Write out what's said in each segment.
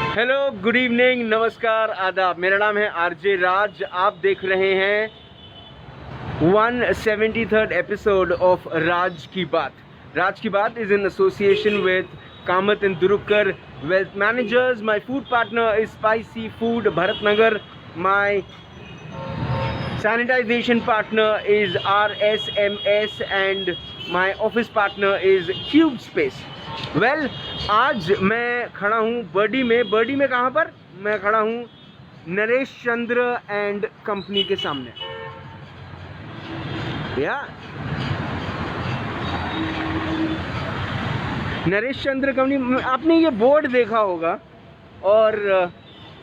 Hello, good evening, नमस्कार, आदाब। मेरा नाम है आरजे राज। आप देख रहे हैं 173rd एपिसोड ऑफ राज की बात। राज की बात is in association with Kamat and Durukar wealth managers. My food partner is spicy food Bharatnagar. My sanitization partner is RSMS and my office partner is Cube Space. Well, आज मैं खड़ा हूँ बर्डी में। बर्डी में कहाँ पर मैं खड़ा हूँ? नरेश चंद्र एंड कंपनी के सामने। या नरेश चंद्र कंपनी, आपने ये बोर्ड देखा होगा, और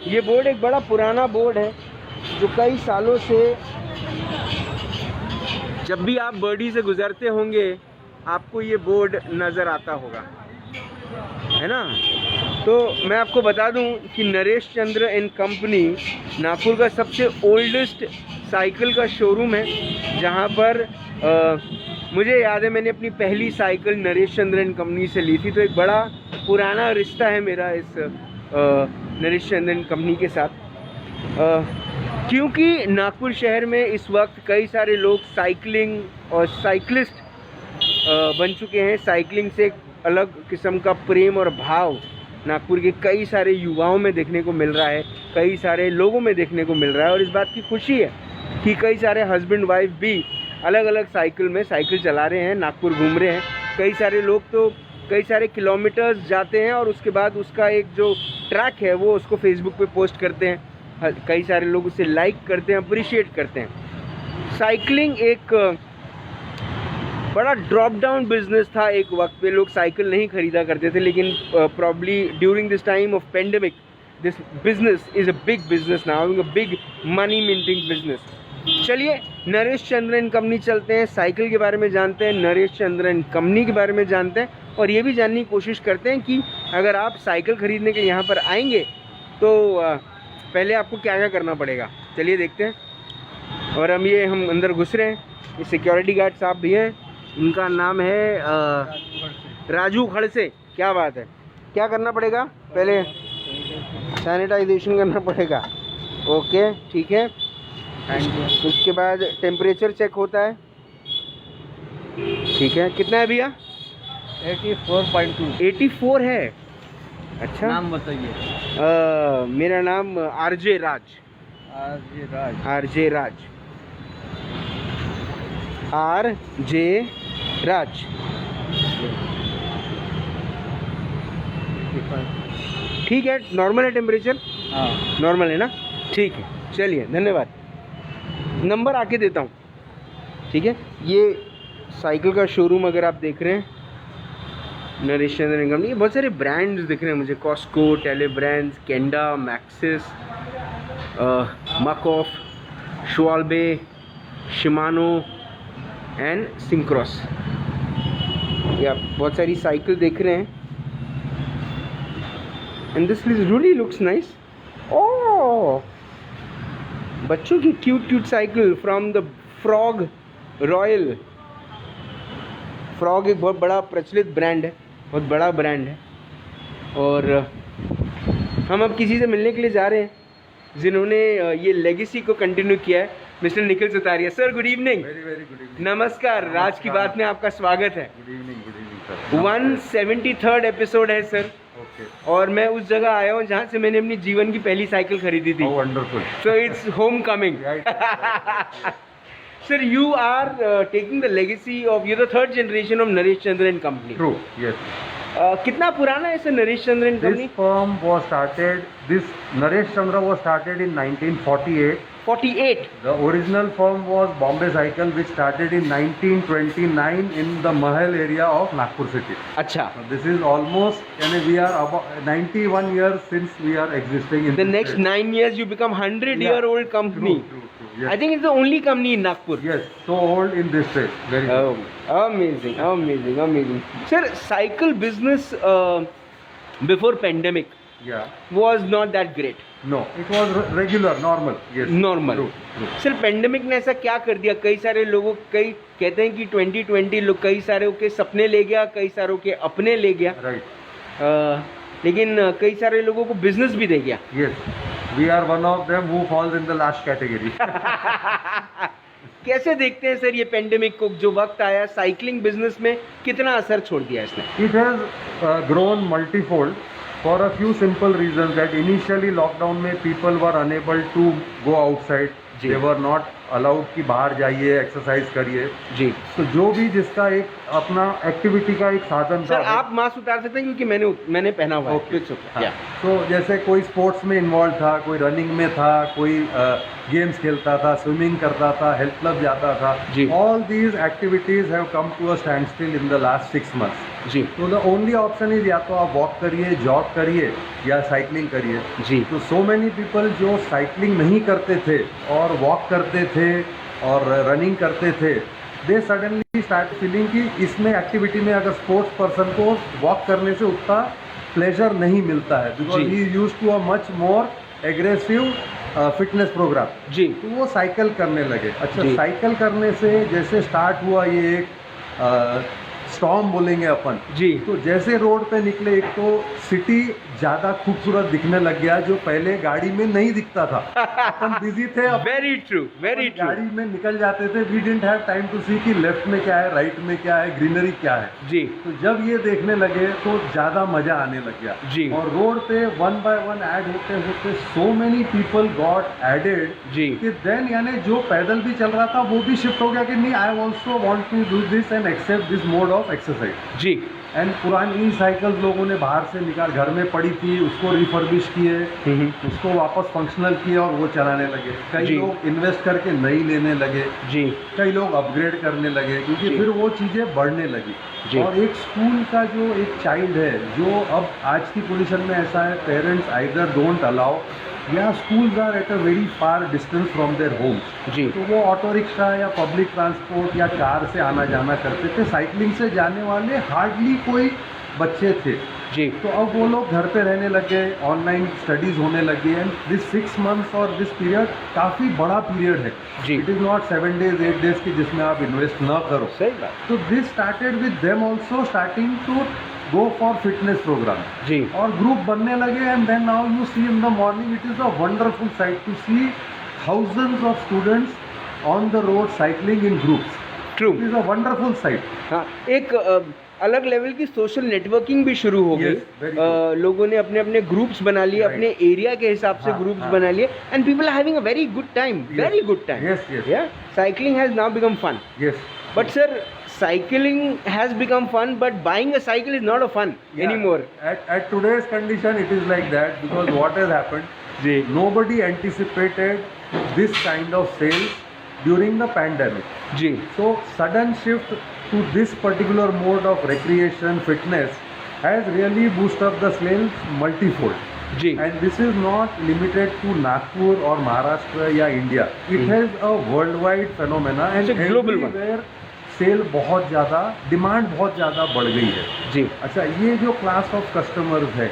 ये बोर्ड एक बड़ा पुराना बोर्ड है जो कई सालों से, जब भी आप बर्डी से गुजरते होंगे आपको ये बोर्ड नज़र आता होगा, है ना। तो मैं आपको बता दूं कि नरेश चंद्र एंड कंपनी नागपुर का सबसे ओल्डेस्ट साइकिल का शोरूम है, जहां पर मुझे याद है मैंने अपनी पहली cycle Naresh Chandra and company से ली थी। तो एक बड़ा पुराना रिश्ता है मेरा इस नरेश चंद्र एंड कंपनी के साथ, क्योंकि नागपुर शहर में इस वक्त कई सारे लोग साइकिलिंग और साइकिलिस्ट बन चुके हैं। साइकिलिंग से एक अलग किस्म का प्रेम और भाव नागपुर के कई सारे युवाओं में देखने को मिल रहा है, कई सारे लोगों में देखने को मिल रहा है। और इस बात की खुशी है कि कई सारे हस्बैंड वाइफ भी अलग अलग साइकिल में साइकिल चला रहे हैं, नागपुर घूम रहे हैं। कई सारे लोग तो कई सारे किलोमीटर्स जाते हैं और उसके बाद उसका एक जो ट्रैक है वो उसको फेसबुक पे पोस्ट करते हैं। कई सारे लोग उसे लाइक करते हैं, अप्रिशिएट करते हैं। साइकिलिंग एक बड़ा ड्रॉप डाउन बिजनेस था एक वक्त पे। लोग साइकिल नहीं खरीदा करते थे, लेकिन probably during this time of pandemic this business is a big business now, a big money minting business. चलिए नरेश चंद्र एंड कंपनी चलते हैं, साइकिल के बारे में जानते हैं, नरेश चंद्र एंड कंपनी के बारे में जानते हैं, और ये भी जानने की कोशिश करते हैं कि अगर आप साइकिल खरीदने के लिए यहाँ पर आएंगे तो पहले आपको क्या क्या करना पड़ेगा। चलिए देखते हैं। और हम अंदर घुस रहे हैं। ये सिक्योरिटी गार्ड साहब भी हैं, उनका नाम है राजू खड़से। क्या बात है। क्या करना पड़ेगा? पहले सैनिटाइजेशन करना पड़ेगा। ओके, ठीक है। उसके बाद टेम्परेचर चेक होता है। ठीक है, कितना है भैया? 84.2। 84 है। अच्छा, नाम बताइए। मेरा नाम आरजे राज। आरजे राज। ठीक है, नॉर्मल है टेम्परेचर? हाँ, नॉर्मल है ना। ठीक है, चलिए, धन्यवाद। नंबर आके देता हूँ, ठीक है। ये साइकिल का शोरूम अगर आप देख रहे हैं, नरेश चंद्र एंड कंपनी, बहुत सारे ब्रांड्स दिख रहे हैं मुझे। Cosco, tele brands, Kenda, Maxxis, मकॉफ, शुआल्बे, शिमानो एंड सिंक्रॉस। या बहुत सारी साइकिल देख रहे हैं। And this really looks nice. Oh, बच्चों की cute cute cycle from the Frog Royal. Frog एक बहुत बड़ा प्रचलित ब्रांड है, बहुत बड़ा ब्रांड है। और हम अब किसी से मिलने के लिए जा रहे हैं जिन्होंने ये लेगेसी को कंटिन्यू किया है। Mister Nikhil Sutaria sir, good evening. Very very good evening. नमस्कार, राज की बात में आपका स्वागत है। Good evening sir. 173rd episode है सर। ओके। और मैं उस जगह आया हूँ जहाँ से मैंने अपनी जीवन की पहली साइकिल खरीदी थी। Wonderful. So its home coming. Sir, you are taking the legacy of, you're the third generation of Naresh Chandra and Company. True, yes. कितना पुराना है sir Naresh Chandra and company? This firm was started, this Naresh Chandra was started in 1948. 48. The original firm was Bombay Cycle, which started in 1929 in the Mahal area of Nagpur city. अच्छा. So this is almost, and we are about 91 years since we are existing in The this next state. 9 years you become 100-year-old company. True, yes. I think it's the only company in Nagpur. Yes, so old in this state. Very good. Oh, amazing, amazing, amazing. Sir, cycle business before pandemic Yeah. was not that great. No, it was regular, normal. Yes. Normal. True, true. Sir pandemic ने ऐसा क्या कर दिया? कई सारे लोगों, कई कहते हैं कि 2020 लोग कई सारे के सपने ले गया, कई सारों के अपने ले गया। Right. लेकिन कई सारे लोगों को बिजनेस भी दे गया। Yes, we are one of them who falls in the last category. कैसे देखते हैं सर ये पेंडेमिक को, जो वक्त आया, साइकिलिंग बिजनेस में कितना असर छोड़ दिया इसने? It has grown multifold for a few simple reasons that initially lockdown में people were unable to go outside. Ji. They were not allowed कि बाहर जाइए, एक्सरसाइज करिए। जी तो जो भी जिसका एक अपना एक्टिविटी का एक साधन सर, था। आप मास्क उतार सकते हैं क्योंकि मैंने पहना हुआ है। Okay. It's okay. हाँ। Yeah. तो जैसे कोई स्पोर्ट्स में इन्वॉल्व था, कोई रनिंग में था, कोई गेम्स खेलता था, स्विमिंग करता था, हेल्थ क्लब जाता था। जी। All these activities have come to a standstill in the last 6 months। जी तो द ओनली ऑप्शन इज या तो आप वॉक करिए, जॉग करिए या साइकिलिंग करिए। जी तो सो मेनी पीपल जो साइकिलिंग नहीं करते थे और वॉक करते थे और रनिंग करते थे, दे सडनली स्टार्ट फीलिंग कि इसमें एक्टिविटी में अगर स्पोर्ट्स पर्सन को वॉक करने से उतना प्लेजर नहीं मिलता है, बिकॉज जी। He use to a much more aggressive fitness program. जी तो वो साइकिल करने लगे। अच्छा, जी। साइकिल करने से जैसे स्टार्ट हुआ ये एक स्टॉर्म बोलेंगे अपन। जी तो जैसे रोड पे निकले, एक तो सिटी ज़्यादा खूबसूरत दिखने लग गया, जो पहले गाड़ी में नहीं दिखता था। अपन बिजी थे, वेरी ट्रू, वेरी ट्रू। गाड़ी में निकल जाते थे, we didn't have time to see कि लेफ्ट में क्या है, राइट में क्या है, ग्रीनरी क्या है। जी तो जब ये देखने लगे तो ज़्यादा मज़ा आने लग गया। जी। और रोड पे वन बाय वन ऐड होते होते so many people got added जी कि देन यानी जो पैदल भी चल रहा था वो भी शिफ्ट हो गया कि नहीं, I also want to do this and accept this mode of exercise. जी एंड पुरानी साइकिल्स लोगों ने बाहर से निकाल, घर में पड़ी थी, उसको रिफर्बिश किए, उसको वापस फंक्शनल किए और वो चलाने लगे। कई जी। लोग इन्वेस्ट करके नई लेने लगे, जी कई लोग अपग्रेड करने लगे, क्योंकि जी। फिर वो चीज़ें बढ़ने लगी। जी। और एक स्कूल का जो एक चाइल्ड है, जो अब आज की पोजीशन में ऐसा है, पेरेंट्स आइदर डोंट अलाउ या schools are at a very far distance from their homes. जी तो वो ऑटो रिक्शा या पब्लिक ट्रांसपोर्ट या कार से आना जाना करते थे। साइकिलिंग से जाने वाले हार्डली कोई बच्चे थे। जी तो अब वो लोग घर पे रहने लगे, ऑनलाइन स्टडीज़ होने लगी, एंड दिस 6 months और दिस पीरियड काफ़ी बड़ा पीरियड है। जी। It is not 7 days 8 days की जिसमें आप इन्वेस्ट ना करो। सही बात। तो this started with them also starting to go for fitness program, जी और ग्रुप बनने लगे। And then now you see in the morning, it is a wonderful sight to see thousands of students on the road cycling in groups. True. It is a wonderful sight. हाँ, एक अलग level की social networking भी शुरू हो Yes, गई। very good. लोगों ने अपने अपने ग्रुप्स बना लिए, Right. अपने एरिया के हिसाब से हाँ, ग्रुप्स हाँ। बना लिए, and people are having a very good time, Yes. Very good time. Yes, yes. या cycling has now become fun. Yes. But sir, cycling has become fun, but buying a cycle is not a fun anymore. At today's condition, it is like that because what has happened? जी Nobody anticipated this kind of sales during the pandemic. जी So sudden shift to this particular mode of recreation, fitness has really boosted up the sales multifold. जी And this is not limited to Nagpur or Maharashtra या India. It has a worldwide phenomena and It's a global one. everywhere sale बहुत ज़्यादा, demand बहुत ज़्यादा बढ़ गई है। जी अच्छा, ये जो क्लास ऑफ कस्टमर्स है,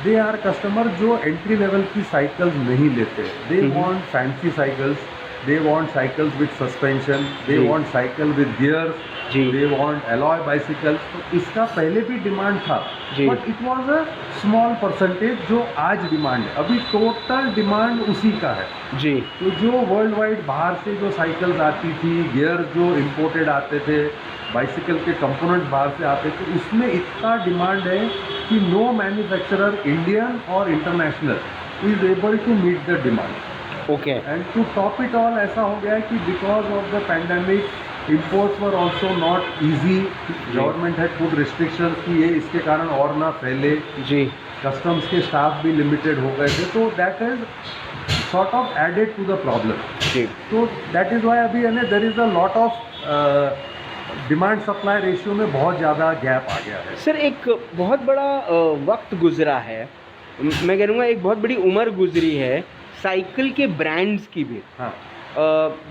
दे आर कस्टमर जो एंट्री लेवल की साइकिल्स नहीं लेते। They want fancy cycles, they want cycles with suspension, they जी। वांट साइकिल विद गियर्स, जी। They want alloy bicycles. तो इसका पहले भी डिमांड था, जी। But it was a small percentage जो आज डिमांड है। अभी टोटल डिमांड उसी का है। जी तो जो वर्ल्ड वाइड बाहर से जो साइकिल्स आती थी, गियर जो इंपोर्टेड आते थे, बाइसिकल के कंपोनेंट्स बाहर से आते थे, उसमें इतना डिमांड है कि नो मैन्युफैक्चरर, इंडियन और international, is able to meet the demand. Okay and to top it all ऐसा हो गया है कि because of the pandemic imports were also not easy. Government had put restrictions कि ये इसके कारण और ना फैले। जी कस्टम्स के स्टाफ भी लिमिटेड हो गए थे, तो that is sort of added to the problem. जी So that is why अभी है ना, there is a lot of demand supply ratio में बहुत ज़्यादा गैप आ गया है। सर, एक बहुत बड़ा वक्त गुजरा है, मैं कहूँगा एक बहुत बड़ी उम्र गुजरी है साइकिल के ब्रांड्स की भी। हाँ,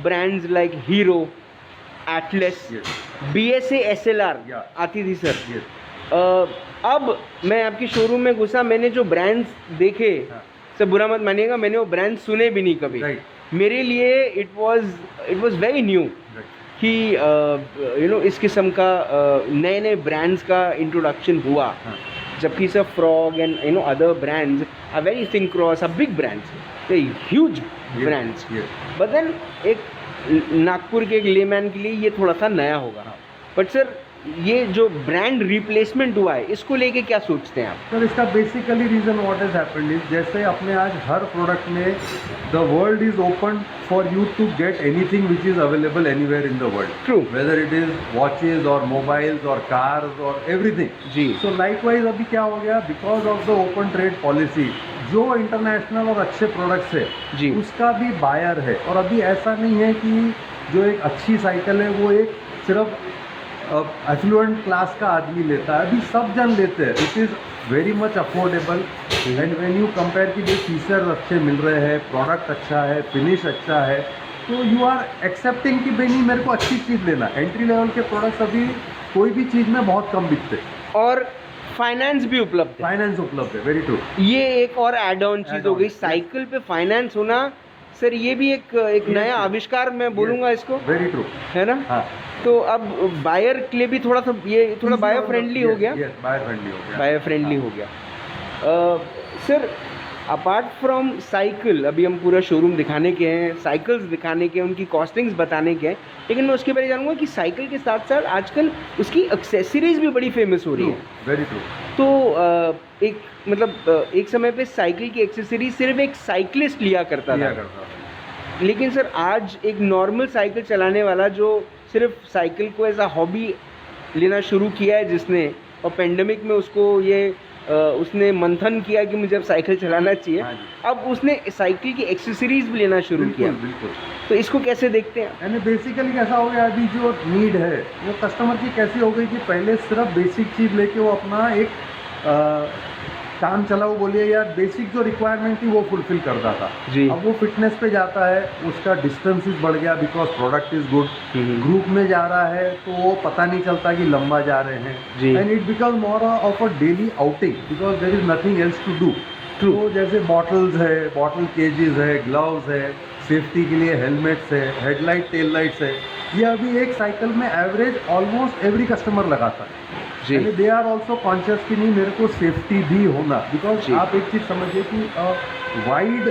brands like hero, Atlas, yes, BSA SLR Yeah. आती थी सर। yes, अब मैं आपकी शोरूम में घुसा, मैंने जो ब्रांड्स देखे, हाँ, सर बुरा मत मानिएगा, मैंने वो ब्रांड सुने भी नहीं कभी। right, मेरे लिए it was very new right. कि इस किस्म का नए नए ब्रांड्स का इंट्रोडक्शन हुआ। हाँ, जबकि sir frog and other brands are very think cross, are big brands, huge brands, but then एक नागपुर के एक लेमैन के लिए ये थोड़ा सा नया होगा। बट सर ये जो ब्रांड रिप्लेसमेंट हुआ है इसको लेके क्या सोचते हैं आप? सर इसका basically reason what is happened is, जैसे अपने आज हर प्रोडक्ट में the world is open for you to get anything which is available anywhere in the world, true, whether it is watches और मोबाइल्स और कार्स और everything जी। So likewise अभी क्या हो गया, because of the open trade policy जो international और अच्छे प्रोडक्ट्स है जी उसका भी बायर है। और अभी ऐसा नहीं है कि जो एक अच्छी साइकिल है वो एक सिर्फ एफ्लुएंट क्लास का आदमी लेता है, अभी सब जन लेते हैं। It is very much affordable and when you compare कि जो फीचर्स अच्छे मिल रहे हैं, प्रोडक्ट अच्छा है, फिनिश अच्छा है, तो यू आर एक्सेप्टिंग कि भाई नहीं मेरे को अच्छी चीज़ लेना। एंट्री लेवल के प्रोडक्ट्स अभी कोई भी चीज़ में बहुत कम बिकते हैं और फाइनेंस भी उपलब्ध है, फाइनेंस उपलब्ध है, वेरी ट्रू। ये एक और एड ऑन चीज़ हो गई, साइकिल पे फाइनेंस होना सर, ये भी एक नया आविष्कार मैं बोलूँगा इसको, वेरी ट्रू, है ना? हाँ। तो अब बायर के लिए भी थोड़ा सा ये थोड़ा बायो फ्रेंडली हो गया, बायो फ्रेंडली हो गया, बायो फ्रेंडली हो गया। सर अपार्ट फ्रॉम साइकिल, अभी हम पूरा शोरूम दिखाने के हैं, साइकिल्स दिखाने के हैं, उनकी कॉस्टिंग्स बताने के हैं, लेकिन मैं उसके बारे में जानूंगा कि साइकिल के साथ साथ आजकल उसकी एक्सेसरीज भी बड़ी फेमस हो रही है। Very true. तो एक मतलब एक समय पे साइकिल की एक्सेसरीज सिर्फ एक साइकिलिस्ट लिया करता था, लेकिन सर आज एक नॉर्मल साइकिल चलाने वाला जो सिर्फ साइकिल को एज अ हॉबी लेना शुरू किया है जिसने, और पेंडेमिक में उसको ये उसने मंथन किया कि मुझे अब साइकिल चलाना चाहिए, अब उसने साइकिल की एक्सेसरीज भी लेना शुरू किया। बिल्कुल। तो इसको कैसे देखते हैं? यानी बेसिकली कैसा हो गया, अभी जो नीड है वो कस्टमर की कैसी हो गई कि पहले सिर्फ बेसिक चीज़ लेके वो अपना एक काम चलाओ बोलिए या बेसिक जो रिक्वायरमेंट थी वो फुलफिल करता था जी। अब वो फिटनेस पे जाता है, उसका डिस्टेंसेस बढ़ गया because product is good, group में जा रहा है तो वो पता नहीं चलता कि लंबा जा रहे हैं, and it become more of a daily outing because there is nothing else to do. तो जैसे बॉटल्स है, बॉटल केजेस है, ग्लव्स है, सेफ्टी के लिए हेलमेट्स है, हेडलाइट टेल लाइट्स है, ये अभी एक साइकिल में एवरेज ऑलमोस्ट एवरी कस्टमर लगाता है। दे आर ऑल्सो कॉन्शियस कि नहीं मेरे को सेफ्टी भी होना, बिकॉज आप एक चीज़ समझिए कि वाइड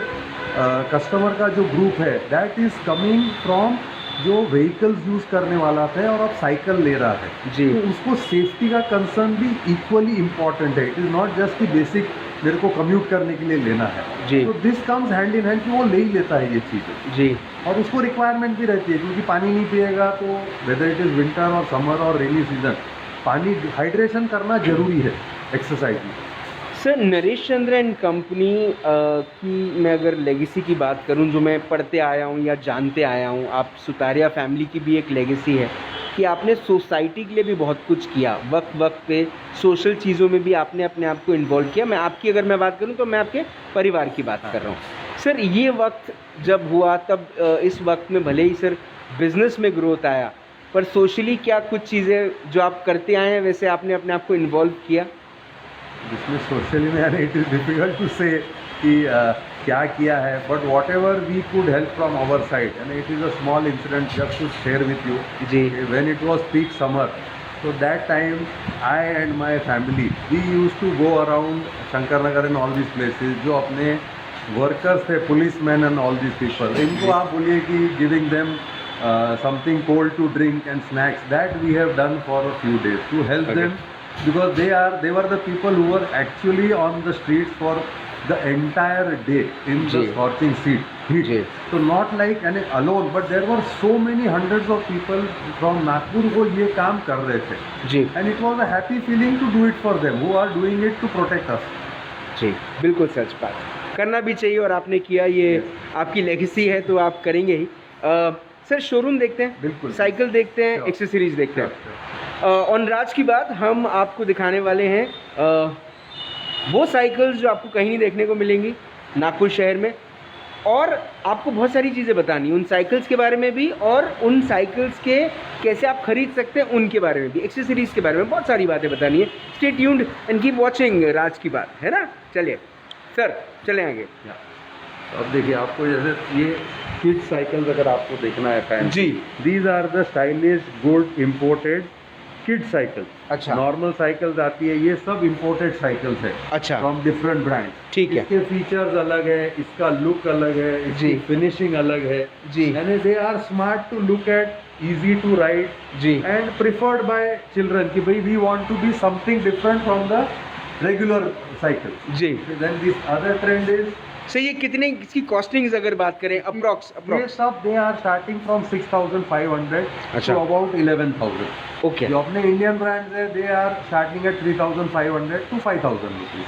कस्टमर का जो ग्रुप है दैट इज़ कमिंग फ्रॉम जो व्हीकल्स यूज़ करने वाला था और अब साइकिल ले रहा है जी, तो उसको सेफ्टी का कंसर्न भी इक्वली इम्पॉर्टेंट है। इट इज़ नॉट जस्ट कि बेसिक मेरे को कम्यूट करने के लिए लेना है जी, तो this comes hand in hand कि वो ले ही लेता है ये चीज़ें जी, और उसको रिक्वायरमेंट भी रहती है क्योंकि पानी नहीं पिएगा तो वेदर इट इज़ विंटर और समर और रेनी सीजन पानी हाइड्रेशन करना जरूरी है एक्सरसाइज में। Sir Naresh Chandra and company की मैं अगर लेगेसी की बात करूं, जो मैं पढ़ते आया हूं या जानते आया हूं, आप सुतारिया फैमिली की भी एक लेगेसी है कि आपने सोसाइटी के लिए भी बहुत कुछ किया, वक्त वक्त पे सोशल चीज़ों में भी आपने अपने आप को इन्वॉल्व किया। मैं आपकी अगर मैं बात करूं तो मैं आपके परिवार की बात कर रहा हूं। सर ये वक्त जब हुआ तब इस वक्त में भले ही सर बिज़नेस में ग्रोथ आया, पर सोशली क्या कुछ चीज़ें जो आप करते आए हैं वैसे आपने अपने आप को इन्वॉल्व किया? जिसमें सोशली में इट इज़ डिफिकल्ट टू से कि क्या किया है, but whatever we could help from our side, and it is a small incident just to share with you जी। When it was peak summer, so that time I and my family we used to go around Shankar Nagar and all these places, जो अपने workers थे, policeman and all this people, इनको आप बोलिए कि giving them something cold to drink and snacks, that we have done for a few days to help them because they were the people who were actually on the streets for the entire day in the scorching heat. So not like alone, but there were so many hundreds of people from Nagpur who ये काम कर रहे थे, and it was a happy feeling to do it for them who are doing it to protect us. जी बिल्कुल सच बात, करना भी चाहिए और आपने किया, ये आपकी लेगेसी है तो आप करेंगे ही। सर शोरूम देखते हैं, बिल्कुल साइकिल देखते हैं, एक्सेसरीज देखते हैं। ऑन राज की बात हम आपको दिखाने वाले हैं वो साइकिल्स जो आपको कहीं नहीं देखने को मिलेंगी नागपुर शहर में, और आपको बहुत सारी चीज़ें बतानी उन साइकिल्स के बारे में भी, और उन साइकिल्स के कैसे आप खरीद सकते हैं उनके बारे में भी, एक्सेसरीज के बारे में बहुत सारी बातें बतानी है। Stay tuned and keep watching राज की बात, है ना? चलिए सर चले आगे। अब देखिए आपको जैसे ये किड साइकिल्स अगर आपको देखना है फैन जी, these are the stylish good imported kid cycle, अच्छा। नॉर्मल साइकिल्स आती है, ये सब इम्पोर्टेड साइकिल्स है अच्छा, फ्रॉम डिफरेंट ब्रांड। ठीक है। इसके फीचर्स अलग है, इसका लुक अलग है, इसकी जी। फिनिशिंग अलग है जी यानी they are smart to look at, easy to ride जी एंड प्रिफर्ड बाय चिल्ड्रन कि भाई we want to be something different from the regular cycle. जी। Then this other trend is, sir ये कितने इसकी कॉस्टिंग्स अगर बात करें अप्रॉक्स ये सब दे आर स्टार्टिंग फ्रॉम 6,500 अच्छा। To about 11,000। ओके, जो अपने इंडियन ब्रांड्स है they are starting at 3,500 to 5,000 rupees.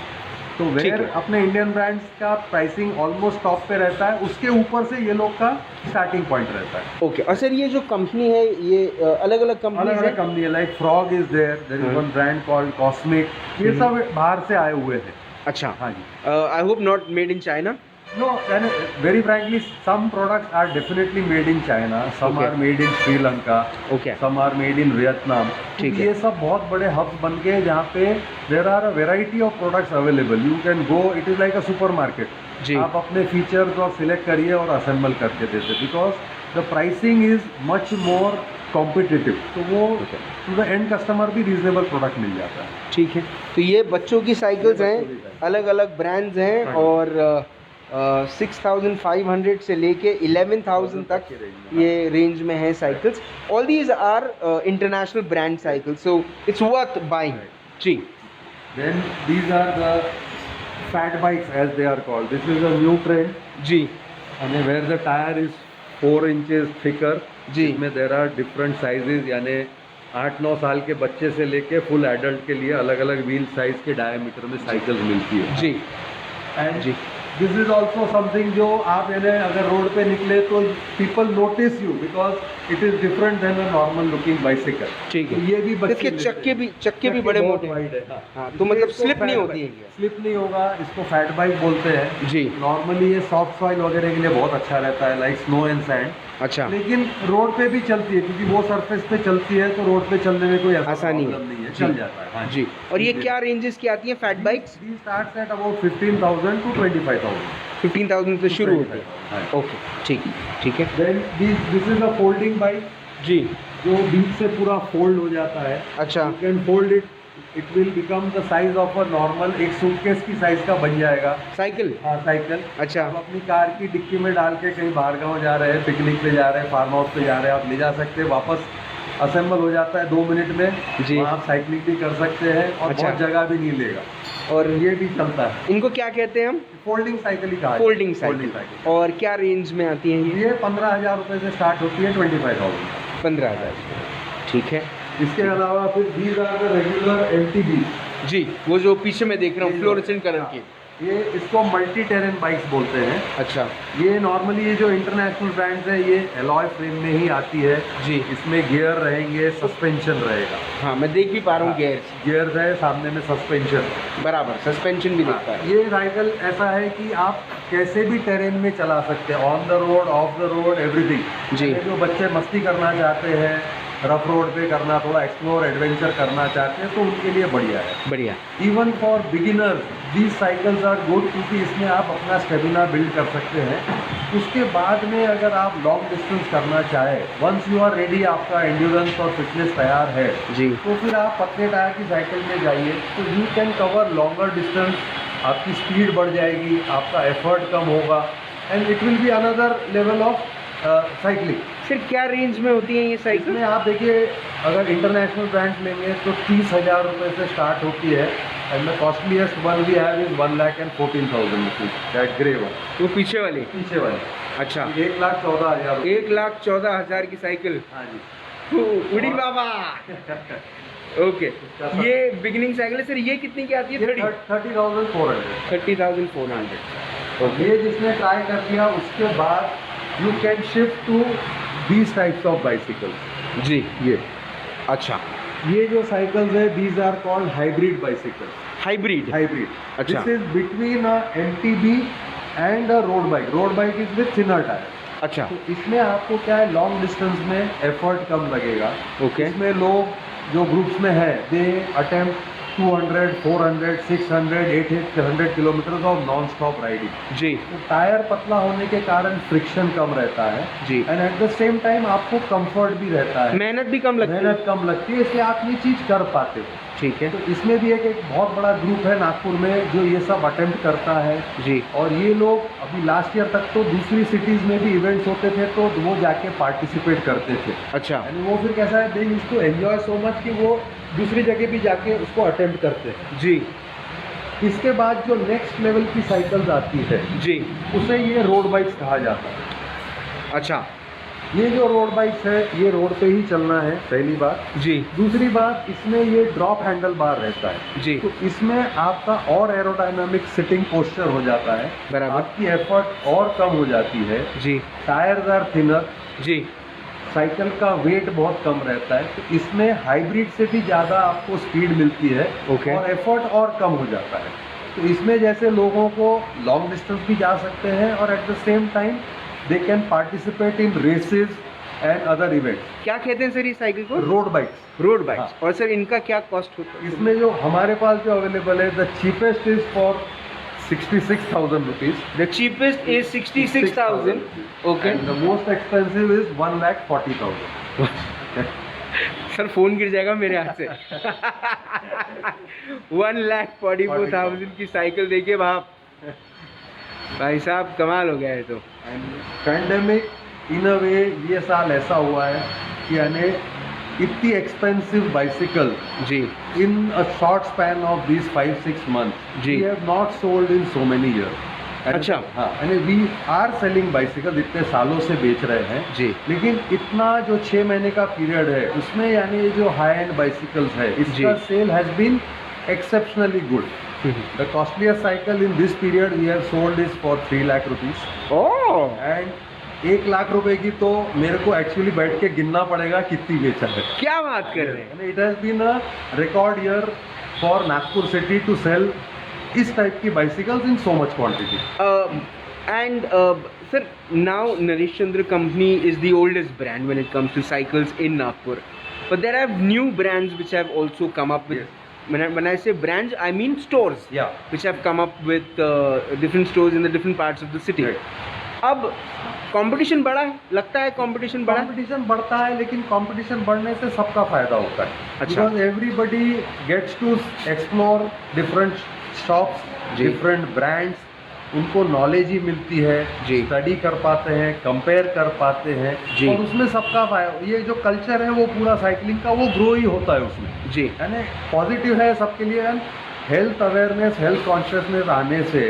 तो ठीक वेयर है। अपने इंडियन ब्रांड्स का प्राइसिंग ऑलमोस्ट टॉप पे रहता है, उसके ऊपर से ये लोग का स्टार्टिंग पॉइंट रहता है। ओके। और सर ये जो कंपनी है ये अलग अलग कंपनी अलग अलग है? कंपनी है, like Frog is there, there is one brand called Cosmic, ये सब बाहर से आए हुए हैं। अच्छा। हाँ जी। I hope not made in China? No, and very frankly, some products are definitely made in China, some Okay. are made in Sri Lanka, okay, some are made in Vietnam. ठीक तो है। ये सब बहुत बड़े हब्स बन गए जहाँ पे there are a variety of products available. You can go, it is like a supermarket. जी। आप अपने फीचर्स और सिलेक्ट करिए और असेंबल करके देते, because the pricing is much more competitive, तो वो टू द एंड कस्टमर भी रीजनेबल प्रोडक्ट मिल जाता है। ठीक है। तो ये बच्चों की साइकिल्स ये हैं, बच्चों की साइकिल। अलग अलग ब्रांड्स हैं हाँ। और 6,500 से लेके 11,000 तक के range में। ये रेंज में है cycles. All these are international brand cycles, so it's worth buying. जी। Then these are the fat bikes as they are called. This is a new trend, जी and where the tire is 4 inches thicker. जी। इसमें there are different sizes, यानी 8-9 साल के बच्चे से लेके फुल एडल्ट के लिए अलग अलग व्हील साइज के डायमीटर में साइकिल्स मिलती है। जी एंड जी। दिस इज ऑल्सो समथिंग जो आप यानी अगर रोड पे निकले तो people notice you because it is different than a normal looking bicycle. ठीक है। ये भी इसके चक्के भी बड़े मोटे हैं। वाइड है। हाँ, तो मतलब स्लिप नहीं होती है ये? स्लिप नहीं होगा, इसको फैट बाइक बोलते हैं। जी। नॉर्मली ये सॉफ्ट सॉइल वगैरह के लिए बहुत अच्छा रहता है, लाइक स्नो एंड सैंड। अच्छा। लेकिन रोड पे भी चलती है क्योंकि वो सरफेस पे चलती है, तो रोड पे चलने में कोई ऐसा आसानी प्रॉब्लम नहीं है, जी। चल जाता है। हाँ जी। और ये क्या रेंजेस की आती हैं fat bikes? These starts at about 15,000 to 25,000. 15,000 से शुरू होती है? हाँ। ओके, ठीक है। Then this is a folding bike जी। जो बीच से पूरा फोल्ड हो जाता है। अच्छा। You can fold it. It will become the size of a normal, एक सूटकेस की साइज का बन जाएगा। साइकिल? हाँ, साइकिल। अच्छा। आप अपनी कार की डिक्की में डाल के कहीं बाहर गाँव जा रहे हैं, पिकनिक पे जा रहे हैं, फार्म हाउस पे जा रहे हैं, आप ले जा सकते हैं, वापस असेंबल हो जाता है 2 मिनट में। जी। वहाँ आप साइकिलिंग भी कर सकते हैं और अच्छा। बहुत जगह भी नहीं लेगा, और ये भी चलता है। इनको क्या कहते हैं हम? फोल्डिंग साइकिल ही कहा जाता है। Folding cycle. और क्या रेंज में आती हैं ये? ये 15,000 रुपये से स्टार्ट होती है, 25,000। 15,000। ठीक है। इसके अलावा फिर दीज आर द रेगुलर एलटीबी। जी, वो जो पीछे मैं देख रहा हूँ फ्लोरेसेंट कलर की। ये इसको मल्टी टेरेन बाइक्स बोलते हैं। अच्छा। ये नॉर्मली ये जो इंटरनेशनल ब्रांड्स है ये एलॉय फ्रेम में ही आती है। जी। इसमें गियर रहेंगे, सस्पेंशन रहेगा। हाँ, मैं देख भी पा रहा हूँ गियर्स। गियर्स है, सामने में सस्पेंशन। बराबर, सस्पेंशन भी दिखता है। ये साइकिल ऐसा है कि आप कैसे भी टेरेन में चला सकते हैं, on the road, off the road, everything. जी। जो बच्चे मस्ती करना चाहते हैं, रफ रोड पे करना, थोड़ा एक्सप्लोर एडवेंचर करना चाहते हैं, तो उनके लिए बढ़िया है। बढ़िया। Even for beginners these cycles are good क्योंकि इसमें आप अपना स्टेमिना बिल्ड कर सकते हैं। उसके बाद में अगर आप लॉन्ग डिस्टेंस करना चाहें, वंस यू आर रेडी, आपका एंड्योरेंस और फिटनेस तैयार है, जी। तो फिर आप पतले टायर की साइकिल में जाइए, तो you can cover longer distance, आपकी स्पीड बढ़ जाएगी, आपका एफर्ट कम होगा and it will be another level of cycling. फिर क्या रेंज में होती है ये साइकिल? इसमें आप देखिए, अगर इंटरनेशनल ब्रांड लेंगे तो 30,000 रुपये से स्टार्ट होती है and the costliest one we have is 1,14,000 rupees, that grey one. वो पीछे वाली? पीछे वाले। अच्छा। 1,14,000। 1,14,000 की साइकिल। हाँ जी। उड़ी बाबा। ओके। ये बिगिनिंग साइकिल है सर, ये कितनी की आती है? 30,400। 30,400। ये जिसने ट्राई कर लिया उसके बाद you can shift to these types of bicycles. जी। ये अच्छा। ये जो साइकिल्स है these are called hybrid bicycles. Hybrid? Hybrid. अच्छा। This is between a MTB and a road bike. Road bike is with thinner tyre. अच्छा। तो इसमें आपको क्या है, लॉन्ग डिस्टेंस में एफर्ट कम लगेगा। ओके। इसमें लोग जो ग्रुप्स में है they attempt 200, 400, 600, 800 kilometre of non stop riding. जी तो टायर पतला होने के कारण फ्रिक्शन कम रहता है जी, and at the same time आपको कंफर्ट भी रहता है, मेहनत भी कम लगती है। मेहनत कम लगती है, इसलिए आप ये चीज़ कर पाते हो। ठीक है तो इसमें भी एक बहुत बड़ा ग्रुप है नागपुर में जो ये सब अटेम्प्ट करता है। जी। और ये लोग अभी लास्ट ईयर तक तो दूसरी सिटीज़ में भी इवेंट्स होते थे तो वो जाके पार्टिसिपेट करते थे। अच्छा यानी वो फिर कैसा है, they used to enjoy so much कि वो दूसरी जगह भी जाके उसको अटेम्प्ट करते हैं। जी इसके बाद जो नेक्स्ट लेवल की साइकिल्स आती है जी। उसे ये रोड बाइक्स कहा जाता है। अच्छा ये जो रोड बाइक्स है ये रोड पे ही चलना है, पहली बात। जी दूसरी बात, इसमें ये ड्रॉप हैंडल बार रहता है जी। तो इसमें आपका और एरोडायनामिक सिटिंग पोस्चर हो जाता है, बराबर। आपकी एफर्ट और कम हो जाती है। जी टायर्स आर थिनर, जी। साइकिल का वेट बहुत कम रहता है तो इसमें हाइब्रिड से भी ज़्यादा आपको स्पीड मिलती है Okay. और एफर्ट और कम हो जाता है। तो इसमें जैसे लोगों को लॉन्ग डिस्टेंस भी जा सकते हैं और at the same time they can participate in races and other events. क्या कहते हैं सर ये साइकिल को? Road bikes. Road bikes. हाँ। और सर इनका क्या कॉस्ट होता है? इसमें जो हमारे पास जो अवेलेबल है, the cheapest is for 66,000 rupees. The cheapest is 66,000। Okay. The most expensive is 1,40,000। Sir phone गिर जाएगा मेरे हाथ से। 1,44,000 की साइकिल देखिए बाप, भाई साहब कमाल हो गया है। तो पैंडेमिक इन अ वे ये साल ऐसा हुआ है कि यानी इतनी एक्सपेंसिव बाइसिकल जी in a short span of this 5-6 months जी। We have not sold in so many year. अच्छा। हाँ, यानी वी आर सेलिंग बाइसिकल, इतने सालों से बेच रहे हैं जी। लेकिन इतना जो 6 महीने का पीरियड है उसमें यानी ये जो हाई एंड बाइसिकल्स है इसका sale has been exceptionally good. The costlier cycle in this period we have sold is for 3 lakh rupees oh, and 1 lakh रुपए की तो मेरे को एक्चुअली बैठ के गिनना पड़ेगा कितनी बेचा है। क्या बात कर रहे हैं? It has been a record year for Nagpur city to sell इस टाइप की bicycles in so much quantity. And sir, now Naresh Chandra company is the oldest brand when it comes to cycles in Nagpur, but there are new brands which have also come up with. Yes. When I say brands, I mean stores Yeah. which have come up with different stores in the different parts of the city. Right. अब competition बढ़ा है, लगता है competition बढ़ा है? Competition बढ़ता है लेकिन कंपटीशन बढ़ने से सबका फायदा होता है। अच्छा। Because everybody gets to explore different shops, जी। डिफरेंट ब्रांड्स, उनको नॉलेज ही मिलती है, जी। स्टडी कर पाते हैं, कंपेयर कर पाते हैं जी। और उसमें सबका फायदा। ये जो कल्चर है वो पूरा साइकिलिंग का वो ग्रो ही होता है उसमें, जी यानी पॉजिटिव है सबके लिए। And health awareness, health consciousness आने से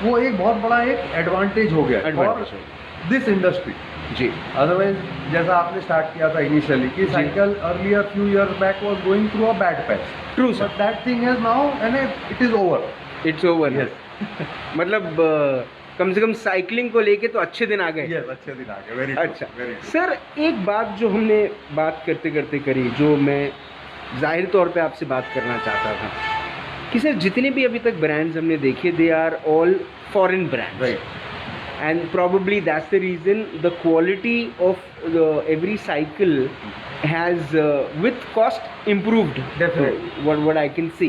वो एक बहुत बड़ा एक एडवांटेज हो गया Advantage फॉर दिस इंडस्ट्री। जी अदरवाइज जैसा आपने स्टार्ट किया था इनिशियली कि cycle earlier few years back was going through a bad patch, true sir, but that thing is now and it is over. It's over. Yes मतलब कम से कम cycling को लेके तो अच्छे दिन आ गए। यस, अच्छे दिन आ गए। वेरी अच्छा वेरी सर, एक बात जो हमने बात करते करते करी, जो मैं जाहिर तौर पे आपसे बात करना चाहता था कि सर जितने भी अभी तक ब्रांड्स हमने देखे they are all foreign brands, right. and probably that's the reason the quality of every cycle has with cost improved. Definitely. What I can see.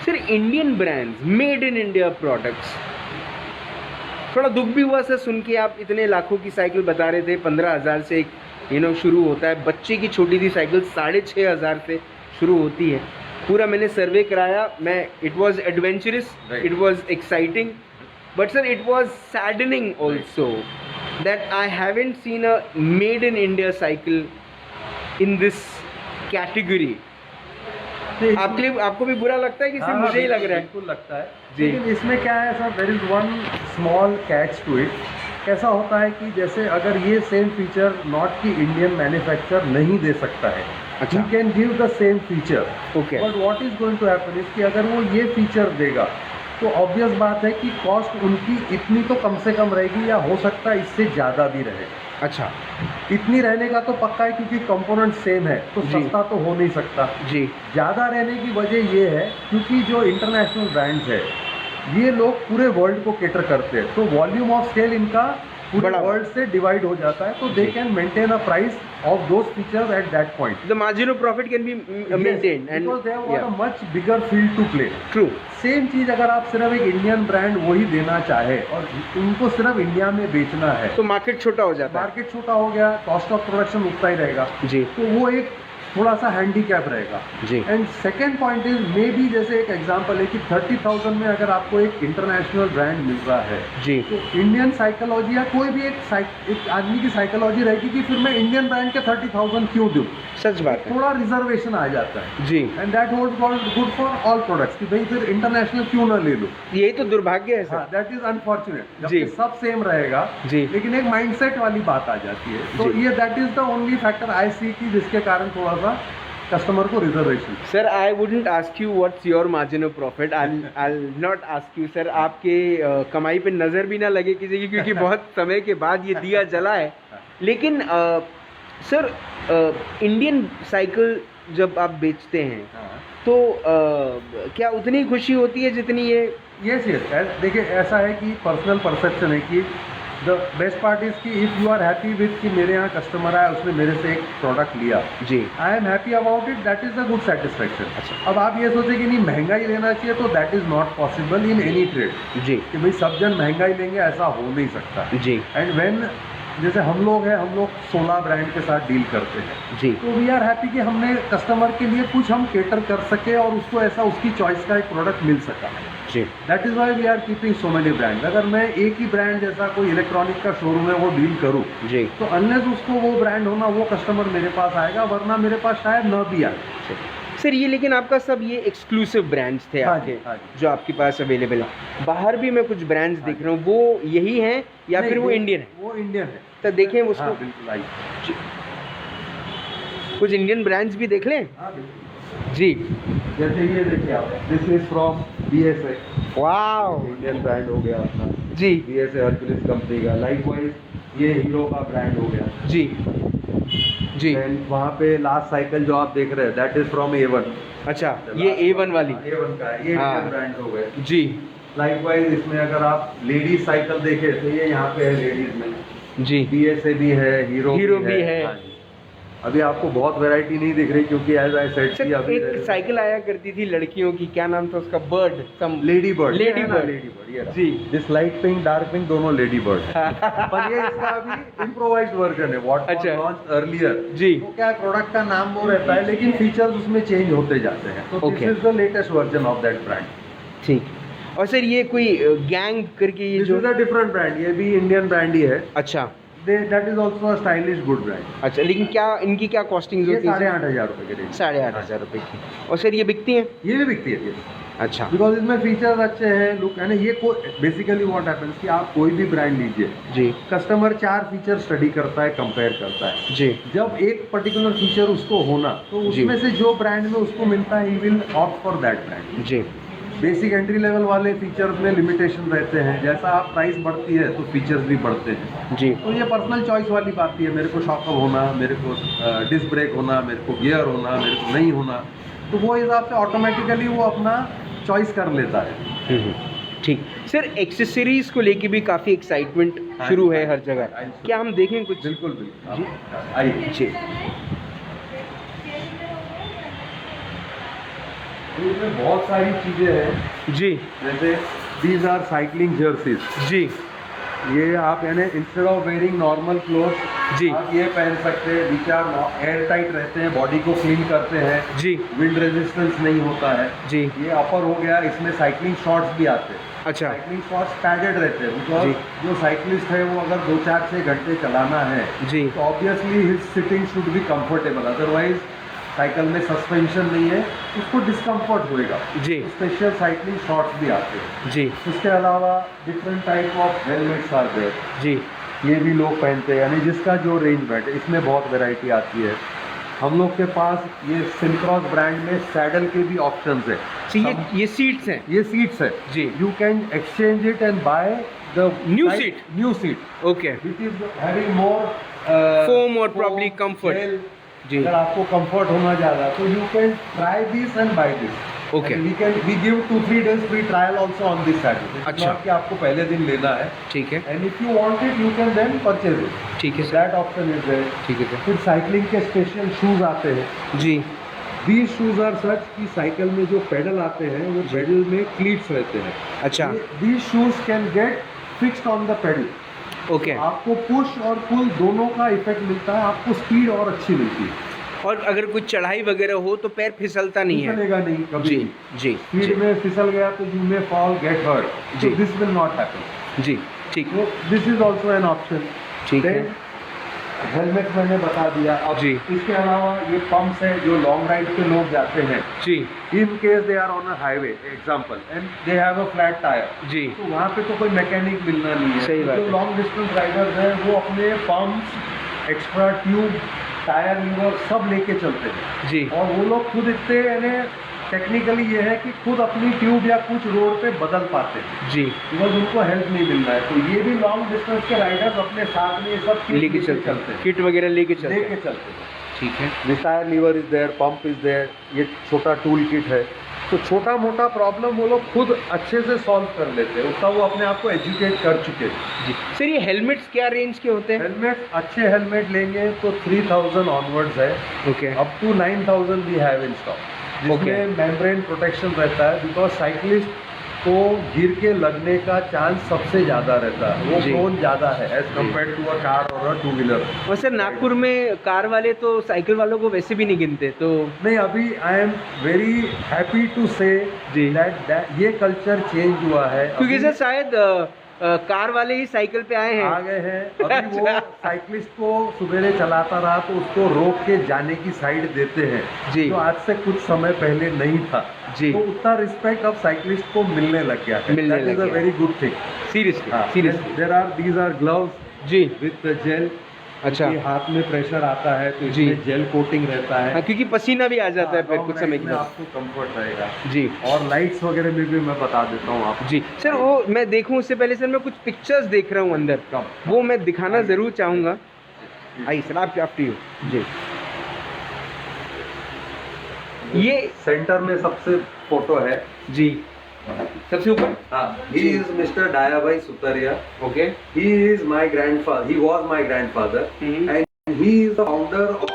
Sir, Indian brands, made in India products, थोड़ा दुख भी हुआ sir सुन के। आप इतने लाखों की cycle बता रहे थे, 15,000 से शुरू होता है। बच्चे की छोटी सी साइकिल 6,500 से शुरू होती है। पूरा मैंने सर्वे कराया, मैं it was adventurous, Right. It was exciting, but sir it was saddening also that I haven't seen a made in India cycle in this category. आपके लिए, आपको भी बुरा लगता है कि सिर्फ मुझे ही लग रहा है? बिल्कुल लगता है जी। लेकिन इसमें क्या है sir, there is one small catch to it. कैसा होता है कि जैसे अगर ये सेम फीचर नॉट की इंडियन मैन्युफैक्चरर नहीं दे सकता है, अच्छा। You can give the same feature, okay, but what is going to happen is कि अगर वो ये फीचर देगा तो ऑब्वियस बात है कि कॉस्ट उनकी इतनी तो कम से कम रहेगी, या हो सकता है इससे ज़्यादा भी रहे। अच्छा इतनी रहने का तो पक्का है क्योंकि कंपोनेंट सेम है, तो जी। सस्ता तो हो नहीं सकता। जी ज़्यादा रहने की वजह ये है क्योंकि जो इंटरनेशनल ब्रांड्स है ये लोग पूरे वर्ल्ड को केटर करते हैं, तो वॉल्यूम ऑफ सेल इनका पूरे बड़ा वर्ल्ड से डिवाइड हो जाता है, तो they can maintain a price of those features at that point. The margin of profit can be maintain and because they have got a much bigger field to play. True. Same चीज अगर आप सिर्फ एक Indian brand वही देना चाहे और उनको सिर्फ इंडिया में बेचना है, तो मार्केट छोटा हो जाता है। मार्केट छोटा हो गया, कॉस्ट ऑफ प्रोडक्शन उतना ही रहेगा, जी तो वो एक थोड़ा सा हैंडीकैप रहेगा। जी and second point is maybe, जैसे एक एग्जांपल है कि 30,000 में अगर आपको एक इंटरनेशनल ब्रांड मिल रहा है, जी तो इंडियन साइकोलॉजी या कोई भी एक आदमी की साइकोलॉजी रहेगी कि फिर मैं इंडियन ब्रांड के 30,000 क्यों दूं। सच बात है। थोड़ा रिजर्वेशन आ जाता है जी and that holds good for all products कि भाई फिर इंटरनेशनल क्यों ना ले लो। यही तो दुर्भाग्य है सर। दैट इज अनफॉर्चुनेट, जी। जबकि सब सेम रहेगा, जी लेकिन एक माइंडसेट वाली बात आ जाती है। तो जी। ये that is the only factor I see कि जिसके कारण थोड़ा सा कस्टमर को reservation. Sir I wouldn't ask you what's your margin of profit, I not ask you sir. आपके कमाई पे नज़र भी ना लगे किसी की, क्योंकि बहुत समय के बाद ये दिया जला है। लेकिन सर इंडियन साइकिल जब आप बेचते हैं तो क्या उतनी खुशी होती है जितनी ये? यस यस, देखिए ऐसा है कि पर्सनल परसेप्शन है कि the best part is that if you are happy with कि मेरे यहाँ कस्टमर आया, उसने मेरे से एक प्रोडक्ट लिया, जी I am happy about it, that is a good satisfaction. अच्छा। अब आप ये सोचें कि नहीं महंगाई लेना चाहिए, तो that is not possible in any trade जी कि भाई सब जन महंगाई लेंगे, ऐसा हो नहीं सकता। जी एंड व्हेन जैसे हम लोग 16 ब्रांड के साथ डील करते हैं, जी तो वी आर हैप्पी कि हमने कस्टमर के लिए कुछ हम केटर कर सके और उसको ऐसा उसकी चॉइस का एक प्रोडक्ट मिल सका। जी that is why we are keeping so many brand. अगर मैं एक ही ब्रांड जैसा कोई इलेक्ट्रॉनिक का शोरूम है वो डील करूँ, जी तो अनलेस उसको वो ब्रांड होना, वो कस्टमर मेरे पास आएगा, वरना मेरे पास शायद न भी आए। सर ये लेकिन आपका सब ये एक्सक्लूसिव ब्रांड्स थे हाँ आपके जी, हाँ जी। जो आपके पास अवेलेबल है। बाहर भी मैं कुछ ब्रांड्स देख रहा हूँ, वो यही हैं या नहीं, फिर वो इंडियन है? वो इंडियन है। तो देखें उसको। हाँ, बिल्कुल आइए। कुछ इंडियन ब्रांड्स भी देख लें। हाँ, बिल्कुल। जी जैसे ये देखिए आप, this is from BSA, wow Indian brand हो गया अपना, जी BSA हरकुलिस कंपनी का। लाइकवाइज ये हीरो का ब्रांड हो गया जी जी। एंड वहाँ पे लास्ट साइकिल जो आप देख रहे हैं, दैट इज फ्रॉम A1। अच्छा ये A1 वाली। A1 का है, ये हाँ। इंडियन ब्रांड हो गए। जी लाइकवाइज इसमें अगर आप लेडीज साइकिल देखें तो ये यहाँ पे है लेडीज में, जी BSA भी है, हीरो भी है। हाँ जी। अभी आपको बहुत वैरायटी नहीं दिख रही क्योंकि एज आई सेड सर कि अभी एक साइकिल आया करती थी लड़कियों की, क्या नाम था उसका? Bird some lady bird. Lady bird. ये जी। This light pink dark pink दोनों लेडी बर्ड है। पर ये इसका अभी इम्प्रोवाइज्ड वर्जन है, व्हाट अच्छा। Launch earlier. जी तो क्या प्रोडक्ट का नाम वो रहता है, लेकिन फीचर्स उसमें चेंज होते जाते हैं। तो this Okay. Is the latest version of that brand. ठीक। और सर ये कोई गैंग करके ये दिस जो इज अ डिफरेंट ब्रांड, ये भी इंडियन ब्रांड ही है। अच्छा that is also a stylish good brand. अच्छा, लेकिन क्या इनकी क्या कॉस्टिंग ये होती है? 8,500 रुपए के रेंज। 8,500 रुपए की। और सर ये बिकती हैं? ये भी बिकती है अच्छा बिकॉज इसमें फीचर्स अच्छे हैं, लुक है ना। ये बेसिकली व्हाट हैपेंस कि आप कोई भी ब्रांड लीजिए, जी कस्टमर 4 फीचर स्टडी करता है, कंपेयर करता है। जी जब एक पर्टिकुलर फीचर उसको होना, तो जी। उसमें से जो ब्रांड में उसको मिलता है, he will opt for that brand. जी बेसिक एंट्री लेवल वाले फीचर्स में लिमिटेशन रहते हैं, जैसा आप प्राइस बढ़ती है तो फीचर्स भी बढ़ते हैं। जी तो ये पर्सनल चॉइस वाली बात है, मेरे को शॉकअप होना, मेरे को डिस्क ब्रेक होना, मेरे को गियर होना, मेरे को नहीं होना, तो वो हिसाब से ऑटोमेटिकली वो अपना चॉइस कर लेता है। ठीक। सर एक्सेसरीज को लेके भी काफ़ी एक्साइटमेंट हाँ शुरू जी, है हाँ हर जी, जगह। हाँ जी। क्या हम देखें कुछ? बिल्कुल बिल्कुल जी। आइए। जी इसमें बहुत सारी चीज़ें हैं, जी जैसे दीज आर साइकिलिंग जर्सीज। जी ये आप यानी instead of wearing normal cloth, जी आप ये पहन सकते हैं, विच आर एयर टाइट रहते हैं, बॉडी को क्लीन करते हैं, जी विंड रेजिस्टेंस नहीं होता है। जी। ये अपर हो गया, इसमें साइकिलिंग शॉर्ट्स भी आते हैं। अच्छा साइकिलिंग शॉर्ट्स पैडेड रहते हैं, जी। बिकॉज जो साइकिलिस्ट है वो अगर 2-4-6 घंटे चलाना है, जी तो obviously his sitting should be comfortable, otherwise cycle में सस्पेंशन नहीं है, उसको डिस्कम्फर्ट होएगा। जी स्पेशल साइकिलिंग शॉर्ट्स भी आते हैं। जी उसके अलावा different type of helmets are there, जी ये भी लोग पहनते हैं, यानी जिसका जो रेंज बैठ है। इसमें बहुत वैरायटी आती है। हम लोग के पास ये सिनक्रॉस ब्रांड में सैडल के भी ऑप्शंस है। तो ये सीट्स हैं? ये सीट्स है जी। You can exchange it and buy the New seat? New seat okay. Which is having more Foam और probably comfort. जी। अगर आपको कंफर्ट होना ज़्यादा, तो you can try this and buy this. Okay. we give 2-3 days free trial also on this saddle. It's अच्छा। not कि आपको पहले दिन लेना है, ठीक है, and if you want it you can then purchase it. ठीक है sir, That option is there. ठीक है सर। फिर साइकिलिंग के स्पेशल शूज आते हैं. जी, These shoes are such कि साइकिल में जो पेडल आते हैं वो पेडल में क्लीट्स रहते हैं. अच्छा, These shoes can get fixed on the pedal. Okay. आपको पुश और पुल दोनों का इफेक्ट मिलता है, आपको स्पीड और अच्छी मिलती है. और अगर कुछ चढ़ाई वगैरह हो तो पैर फिसलता नहीं है। फिसलेगा नहीं कभी. जी जी स्पीड जी में फिसल गया तो you may fall get hurt. जी। This will not happen. जी, ठीक So this is also an option. ठीक है। Then हेलमेट मैंने बता दिया. अब जी। इसके अलावा ये पंप्स है जो लॉन्ग राइड पे लोग जाते हैं. जी in case they are on a highway example and they have a flat tyre. जी, तो वहाँ पे तो कोई मैकेनिक मिलना नहीं है. सही बात जो है। लॉन्ग डिस्टेंस राइडर्स हैं वो अपने pumps, extra tube, tyre lever सब लेके चलते हैं. जी, और वो लोग खुद इतने यानी टेक्निकली ये है कि खुद अपनी ट्यूब या कुछ रोड पे बदल पाते हैं, जी, बिकॉज उनको हेल्प नहीं मिल रहा है. तो ये भी लॉन्ग डिस्टेंस के राइडर्स अपने साथ में ये सब kit लेके चलते हैं, किट वगैरह लेके चलते लेके हैं। चलते हैं. ठीक है, this tyre lever is there, pump is there. ये छोटा टूल किट है. तो छोटा मोटा प्रॉब्लम वो लोग खुद अच्छे से सॉल्व कर लेते हैं. उतना वो अपने आप को एजुकेट कर चुके हैं. जी। सर ये हेलमेट्स क्या रेंज के होते हैं? हेलमेट अच्छे हेलमेट लेंगे तो 3000 ऑनवर्ड्स है. Okay, up to 9000 we have in stock, जिसमें मेम्ब्रेन प्रोटेक्शन रहता है. बिकॉज साइकिलिस्ट को गिर के लगने का चांस सबसे ज़्यादा रहता है. वो जी। प्रोन ज़्यादा है as compare to a car और अ टू व्हीलर. और सर नागपुर में कार वाले तो साइकिल वालों को वैसे भी नहीं गिनते, तो नहीं, अभी I am very happy to say जी। दैट ये कल्चर चेंज हुआ है. क्योंकि अभी सर शायद कार वाले ही साइकिल पे आए आ हैं। गए हैं. अभी वो साइकिलिस्ट को सुबेरे चलाता रहा तो उसको रोक के जाने की साइड देते हैं, जी। जो आज से कुछ समय पहले नहीं था. जी। तो उतना रिस्पेक्ट अब साइकिलिस्ट को मिलने लग गया है. मिलने दैट इज लग अ गया। Very good thing. Seriously, seriously. There are these are gloves जी, विद जेल. अच्छा। हाथ में प्रेशर आता है तो जी। इसमें जेल कोटिंग रहता है. हाँ, क्योंकि पसीना भी आ जाता है फिर Long कुछ ride समय के में बाद। आपको कंफर्ट रहेगा. जी और लाइट्स वगैरह में भी मैं बता देता हूँ आपको. जी सर, वो मैं देखूं उससे पहले सर मैं कुछ पिक्चर्स देख रहा हूँ अंदर, कब? वो मैं दिखाना ज़रूर चाहूँगा. आइए सर, आप आफ्टर यू. जी, ये सेंटर में सबसे फोटो है. जी सबसे ऊपर. He is Mr. Dayabai Sutaria. Okay. He is my grandfather. He was my grandfather, and he is the founder of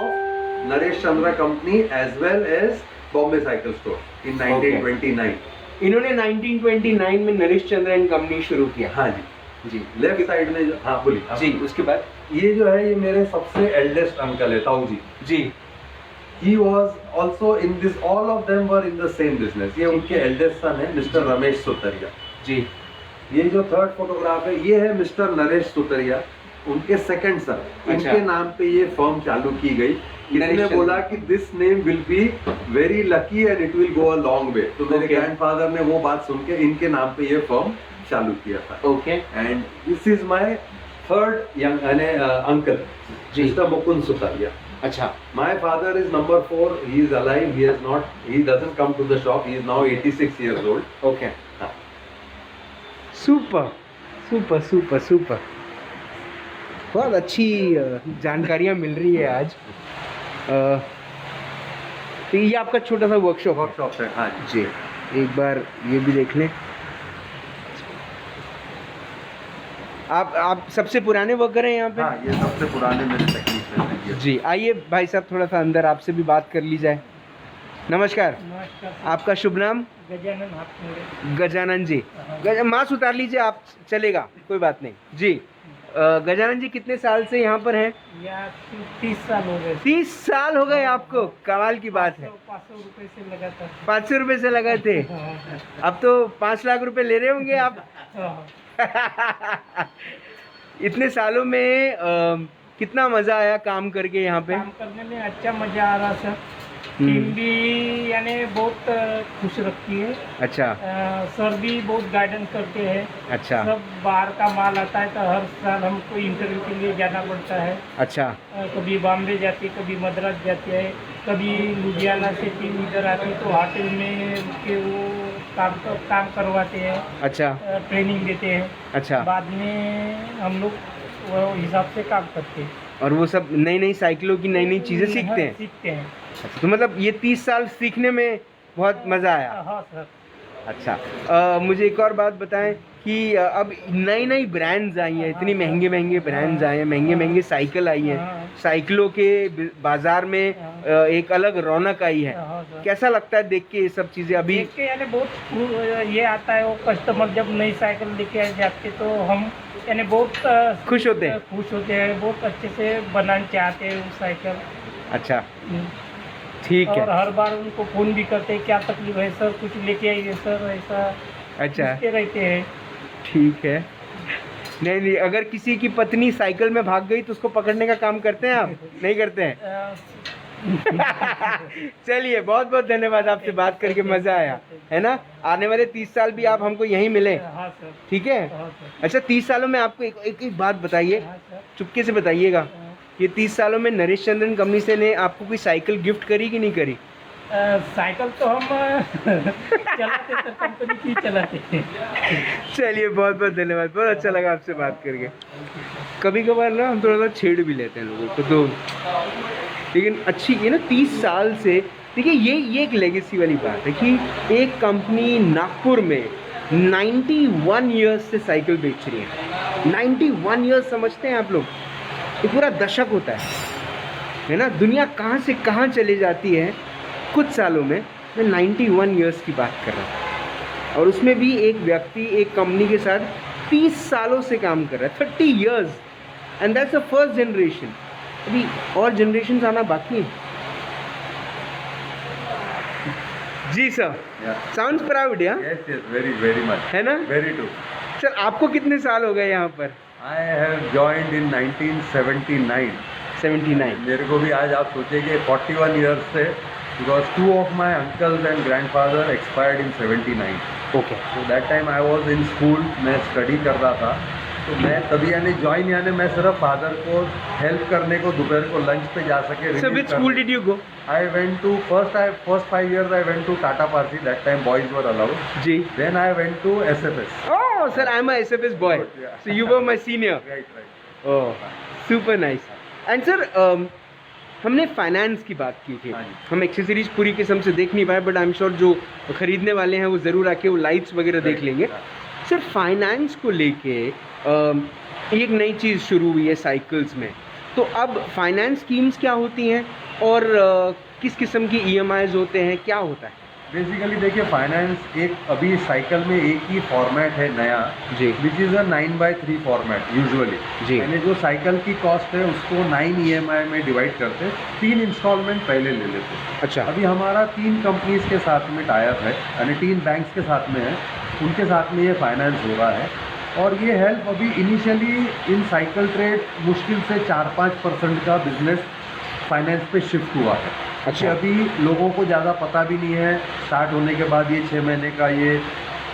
Naresh Chandra Company as well as Bombay Cycle Store in 1929. इन्होंने 1929 में नरेश चंद्र and company शुरू किया. हाँ जी. जी left side में जो, हाँ बोलिए. जी, उसके बाद ये जो है ये मेरे सबसे एल्डेस्ट अंकल है, ताऊ जी. जी He was also in this. All of them were in the same business. ये उनके एल्डेस्ट सन है मिस्टर रमेश सुतरिया. जी ये जो थर्ड फोटोग्राफ है ये है मिस्टर नरेश सुतरिया, उनके सेकंड सन. अच्छा। इनके नाम पे ये फर्म चालू की गई. नरेश इन्होंने चंद्र। बोला कि this name will be very lucky and it will go a long way. तो मेरे Okay. ग्रैंडफादर ने वो बात सुन के इनके नाम पे ये फर्म चालू किया था. Okay. And this is my third young uncle, जी। मिस्टर मुकुंद सुतरिया. अच्छा. My father is number 4. He is alive. He has not. He doesn't come to the shop. He is now 86 years old. Okay. Super super super super. बहुत अच्छी जानकारियाँ मिल रही है आज. तो ये आपका छोटा सा वर्कशॉप है. वर्कशॉप है. हाँ जी. जी, एक बार ये भी देख लें. आप सबसे पुराने वर्कर हैं यहाँ पे? हाँ, ये सबसे पुराने मेरे टेक्नीशियन हैं ये. जी, आइए भाई साहब थोड़ा सा अंदर आपसे भी बात कर ली जाए. नमस्कार. नमस्कार. आपका शुभ नाम? गजानन हाथमुरे. गजानन जी. मास्क उतार लीजिए आप, चलेगा, कोई बात नहीं. जी, गजानन जी कितने साल से यहाँ पर हैं? या 30 साल हो गए. 30 साल हो गए आपको? कमाल की बात है. 500 रुपए से लगा था. 500 रुपये से लगा थे. अब तो 5 लाख रुपए ले रहे होंगे आप. इतने सालों में कितना मजा आया काम करके यहाँ पे? काम करने में अच्छा मजा आ रहा सर. टीम भी यानी बहुत खुश रखती है. अच्छा सर भी बहुत गाइडेंस करते हैं. अच्छा सब बाहर का माल आता है तो हर साल हमको इंटरव्यू के लिए जाना पड़ता है. अच्छा. कभी बॉम्बे जाती है, कभी मद्रास जाती है, कभी लुधियाना से टीम इधर आती है तो होटल में के वो काम करवाते हैं. अच्छा ट्रेनिंग देते हैं. अच्छा. बाद में हम लोग वो हिसाब से काम करते हैं. और वो सब नई नई साइकिलों की नई नई चीज़ें सीखते हैं. सीखते हैं. अच्छा, तो मतलब ये 30 साल सीखने में बहुत मज़ा आया। हाँ सर। अच्छा, मुझे एक और बात बताएं कि अब नई नई ब्रांड्स आई हैं, इतनी महंगे महंगे ब्रांड्स आए हैं, महंगे महंगे साइकिल आई हैं, साइकिलों के बाजार में एक अलग रौनक आई है। हाँ सर। कैसा लगता है देख के ये सब चीज़ें अभी? देख के यानी बहुत ये आता है, वो कस्टमर जब नई साइकिल लेके जाते तो हम यानी बहुत खुश होते हैं? खुश होते हैं, बहुत अच्छे से बनाना चाहते हैं वो साइकिल। अच्छा, ठीक है। और हर बार उनको फ़ोन भी करते हैं, क्या तकलीफ है सर, कुछ लेके आइए सर, ऐसा अच्छा, पूछते रहते हैं। ठीक है। नहीं नहीं, अगर किसी की पत्नी साइकिल में भाग गई तो उसको पकड़ने का काम करते हैं आप? नहीं करते हैं? चलिए, बहुत बहुत धन्यवाद, आपसे बात करके मज़ा आया, है ना। आने वाले 30 साल भी आप हमको यहीं मिले, हाँ सर। ठीक है। हाँ सर। अच्छा, 30 सालों में आपको एक बात बताइए, हाँ सर। चुपके से बताइएगा, ये 30 सालों में नरेश चंद्रन कंपनी से ने आपको कोई साइकिल गिफ्ट करी कि नहीं करी? साइकिल तो हम चलाते सर, कंपनी की चलाते हैं। चलिए, बहुत बहुत धन्यवाद, बहुत अच्छा लगा आपसे बात करके। कभी कभार ना हम थोड़ा सा छेड़ भी लेते हैं लोगों को, तो लेकिन अच्छी ये ना 30 साल से, देखिए ये एक लेगेसी वाली बात है कि एक कंपनी नागपुर में 91 ईयर्स से साइकिल बेच रही है। 91 ईयर्स समझते हैं आप लोग? ये पूरा दशक होता है ना। दुनिया कहाँ से कहाँ चली जाती है कुछ सालों में। मैं 91 ईयर्स की बात कर रहा हूँ, और उसमें भी एक व्यक्ति एक कंपनी के साथ 30 सालों से काम कर रहा है, 30 years, and that's the first generation. अभी और जनरेशन आना बाकी है। जी सर, साउंड्स प्राउड, या? Yes, yes, very, very much. है ना? Very true. सर, आपको कितने साल हो गए यहाँ पर? I have joined in 1979. 79। मेरे को भी आज आप सोचेंगे 41 years से, because two of my uncles and grandfather expired in 79. Okay. So that time I was in school, मैं study कर रहा था, तो मैं तभी यानी ज्वाइन यानी मैं सिर्फ फादर को हेल्प करने को दोपहर को लंच पे जा सके। Sir, which school did you go? I went to first 5 years I went to Tata Parsi. That time boys were allowed. जी। Then I went to SFS. Oh, sir, I'm a SFS boy. Yeah. So you were my senior. Right, right. Oh, super nice. And sir, हमने finance की बात की थी। हाँ जी। हम accessories पूरी किस्म से देख नहीं पाए, बट आई एम श्योर जो खरीदने वाले हैं वो ज़रूर आके वो लाइट्स वगैरह देख लेंगे। सर, फाइनेंस को लेके एक नई चीज़ शुरू हुई है साइकिल्स में, तो अब फाइनेंस स्कीम्स क्या होती हैं और किस किस्म की EMIs होते हैं, क्या होता है? बेसिकली देखिए, फाइनेंस एक अभी साइकिल में एक ही फॉर्मेट है नया, जी। Which is a 9x3 format usually. जी। यानी जो साइकिल की कॉस्ट है उसको 9 EMI में डिवाइड करते, 3 इंस्टॉलमेंट पहले ले लेते। अच्छा। अभी हमारा 3 कंपनीज के साथ में टाई अप है, यानी 3 बैंक्स के साथ में है, उनके साथ में ये फाइनेंस हो रहा है। और ये हेल्प अभी इनिशियली इन साइकिल ट्रेड मुश्किल से 4-5% का बिजनेस फाइनेंस पे शिफ्ट हुआ है। अच्छा। अभी लोगों को ज़्यादा पता भी नहीं है, स्टार्ट होने के बाद ये 6 महीने का ये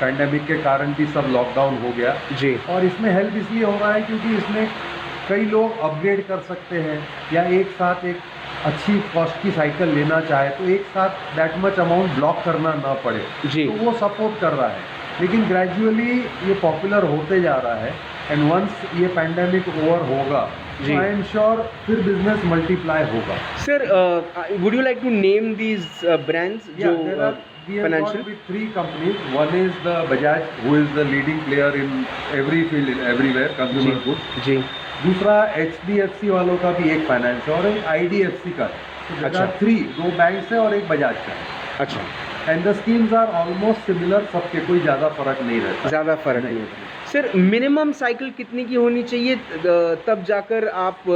पैंडेमिक के कारण भी सब लॉकडाउन हो गया जी। और इसमें हेल्प इसलिए हो रहा है क्योंकि इसमें कई लोग अपग्रेड कर सकते हैं या एक साथ एक अच्छी कॉस्ट की साइकिल लेना चाहे तो एक साथ दैट मच अमाउंट ब्लॉक करना ना पड़े जी। तो वो सपोर्ट कर रहा है। लेकिन ग्रेजुअली ये पॉपुलर होते जा रहा है एंड वंस ये पैंडेमिक ओवर होगा जी। आई एम श्योर फिर बिजनेस मल्टीप्लाई होगा। Sir, would you like to name these brands जो financial? With 3 companies. One is the Bajaj, who is the leading player in every field, everywhere, consumer goods. जी। दूसरा HDFC वालों का भी एक finance है और एक IDFC का है। तो अच्छा। 2 बैंक्स है और एक बजाज का है। अच्छा, and the schemes are almost similar, सबके कोई ज़्यादा फर्क नहीं रहता। ज़्यादा फर्क नहीं होता। सर, मिनिमम साइकिल कितने की होनी चाहिए तब जाकर आप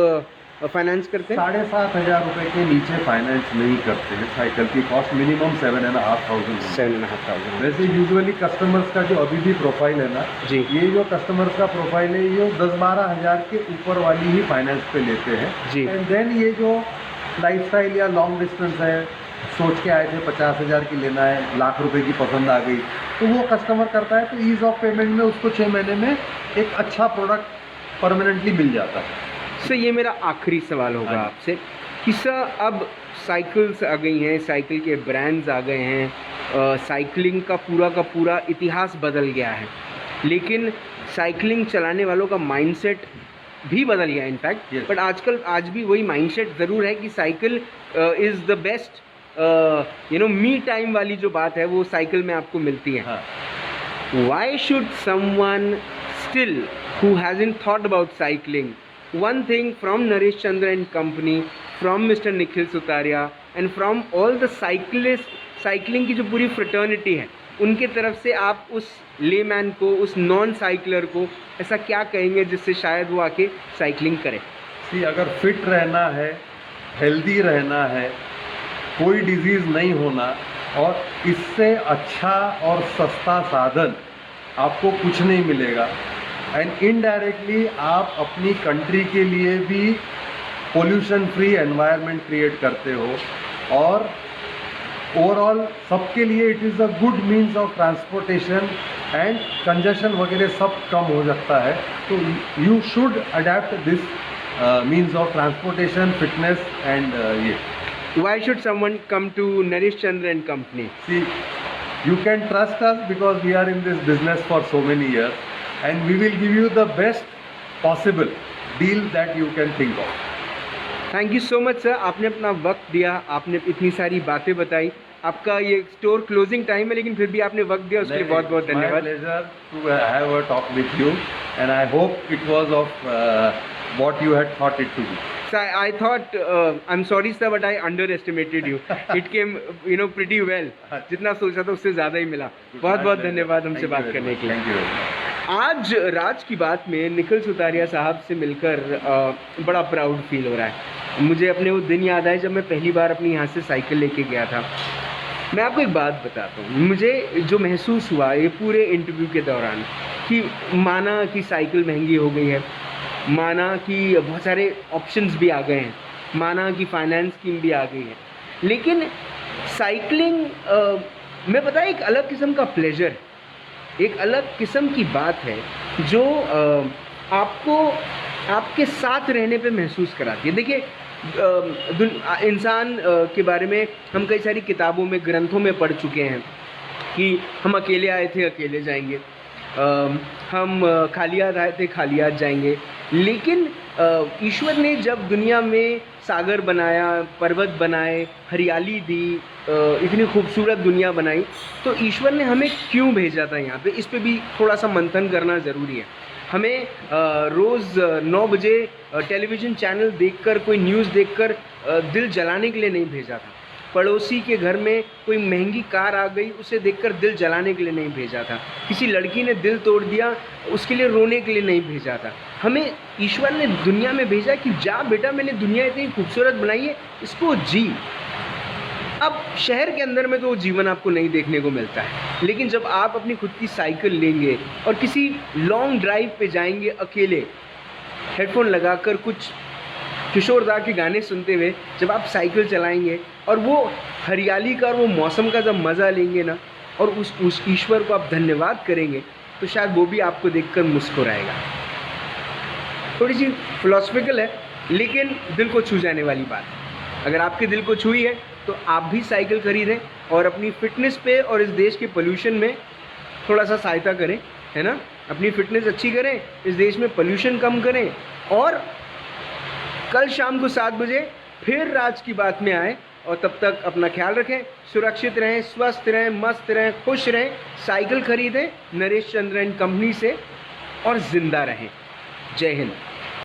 फाइनेंस करते हैं? 7,500 रुपये के नीचे फाइनेंस नहीं करते हैं। साइकिल की कॉस्ट मिनिमम 7,500 है। 7,500। वैसे यूजुअली कस्टमर्स का जो अभी भी प्रोफाइल है ना जी। ये जो कस्टमर्स का प्रोफाइल है ये 10-12 हज़ार के ऊपर वाली ही फाइनेंस पे लेते हैं जी। एंड देन ये जो लाइफस्टाइल या लॉन्ग डिस्टेंस है, सोच के आए थे 50,000 की लेना है, लाख रुपए की पसंद आ गई तो वो कस्टमर करता है तो ईज़ ऑफ पेमेंट में उसको 6 महीने में एक अच्छा प्रोडक्ट परमानेंटली मिल जाता है। सर, ये मेरा आखिरी सवाल होगा आपसे कि सर, अब साइकिल्स आ गई हैं, साइकिल के ब्रांड्स आ गए हैं, साइकिलिंग का पूरा इतिहास बदल गया है, लेकिन साइकिलिंग चलाने वालों का माइंडसेट भी बदल गया इनफैक्ट। Yes. बट आजकल आज भी वही माइंडसेट ज़रूर है कि cycle is the best me time वाली जो बात है वो साइकिल में आपको मिलती है. हाँ. Why should someone still who hasn't thought about cycling, one thing from Naresh Chandra and company, from Mr. Nikhil Sutaria and from all the cyclists, cycling की जो पूरी फ्रेटर्निटी है उनके तरफ से आप उस लेमैन को, उस नॉन साइकिलर को ऐसा क्या कहेंगे जिससे शायद वो आके साइकिलिंग करे? सी, अगर फिट रहना है, हेल्दी रहना है, कोई डिजीज़ नहीं होना, और इससे अच्छा और सस्ता साधन आपको कुछ नहीं मिलेगा. एंड इनडायरेक्टली आप अपनी कंट्री के लिए भी पोल्यूशन फ्री एनवायरनमेंट क्रिएट करते हो, और ओवरऑल सबके लिए it is a good means of transportation, and congestion वगैरह सब कम हो सकता है. तो you should adapt this means of transportation, fitness and ये. Why should someone come to Naresh Chandra and company? See, you can trust us because we are in this business for so many years, and we will give you the best possible deal that you can think of. Thank you so much sir, आपने अपना वक्त दिया, आपने इतनी सारी बातें बताई. आपका ये स्टोर क्लोजिंग टाइम है लेकिन फिर भी आपने वक्त दिया, उसके लिए बहुत बहुत धन्यवाद. My pleasure to have a talk with you, and I hope it was of what you had thought it to be. So I thought, I'm sorry sir, but I underestimated you. It came, pretty well. जितना सोचा था उससे ज़्यादा ही मिला. बहुत बहुत धन्यवाद हमसे बात करने के लिए. Thank you very much. आज राज की बात में निखिल सुतारिया साहब से मिलकर बड़ा प्राउड फील हो रहा है. मुझे अपने वो दिन याद आए जब मैं पहली बार अपनी यहाँ से साइकिल लेके गया था. मैं आपको एक बात बताता हूँ, मुझे जो महसूस हुआ ये पूरे इंटरव्यू के दौरान कि माना कि साइकिल महंगी हो गई है, माना कि बहुत सारे ऑप्शंस भी आ गए हैं, माना कि फाइनेंस स्कीम भी आ गई है, लेकिन साइकिलिंग में पता है एक अलग किस्म का प्लेजर, एक अलग किस्म की बात है जो आपको आपके साथ रहने पे महसूस कराती है. देखिए, इंसान के बारे में हम कई सारी किताबों में, ग्रंथों में पढ़ चुके हैं कि हम अकेले आए थे अकेले जाएंगे, हम खाली हाथ आए थे खाली हाथ जाएंगे. लेकिन ईश्वर ने जब दुनिया में सागर बनाया, पर्वत बनाए, हरियाली दी, इतनी खूबसूरत दुनिया बनाई, तो ईश्वर ने हमें क्यों भेजा था यहाँ पे, इस पे भी थोड़ा सा मंथन करना ज़रूरी है. हमें रोज़ 9 बजे टेलीविज़न चैनल देखकर, कोई न्यूज़ देखकर दिल जलाने के लिए नहीं भेजा था. पड़ोसी के घर में कोई महंगी कार आ गई, उसे देखकर दिल जलाने के लिए नहीं भेजा था. किसी लड़की ने दिल तोड़ दिया, उसके लिए रोने के लिए नहीं भेजा था. हमें ईश्वर ने दुनिया में भेजा कि जा बेटा, मैंने दुनिया इतनी खूबसूरत बनाई है, इसको जी. अब शहर के अंदर में तो वो जीवन आपको नहीं देखने को मिलता है, लेकिन जब आप अपनी खुद की साइकिल लेंगे और किसी लॉन्ग ड्राइव पे जाएंगे अकेले, हेडफोन लगाकर कुछ किशोरदा के गाने सुनते हुए जब आप साइकिल चलाएंगे और वो हरियाली का और वो मौसम का जब मज़ा लेंगे ना, और उस ईश्वर को आप धन्यवाद करेंगे, तो शायद वो भी आपको देखकर मुस्कुराएगा. थोड़ी सी फिलोसफिकल है लेकिन दिल को छू जाने वाली बात है. अगर आपके दिल को छुई है तो आप भी साइकिल खरीदें और अपनी फ़िटनेस पे और इस देश के पोल्यूशन में थोड़ा सा सहायता करें, है ना. अपनी फ़िटनेस अच्छी करें, इस देश में पोल्यूशन कम करें, और कल शाम को 7 बजे फिर राज की बात में आए. और तब तक अपना ख्याल रखें, सुरक्षित रहें, स्वस्थ रहें, मस्त रहें, खुश रहें. साइकिल खरीदें नरेश चंद्र एंड कंपनी से और ज़िंदा रहें. जय हिंद.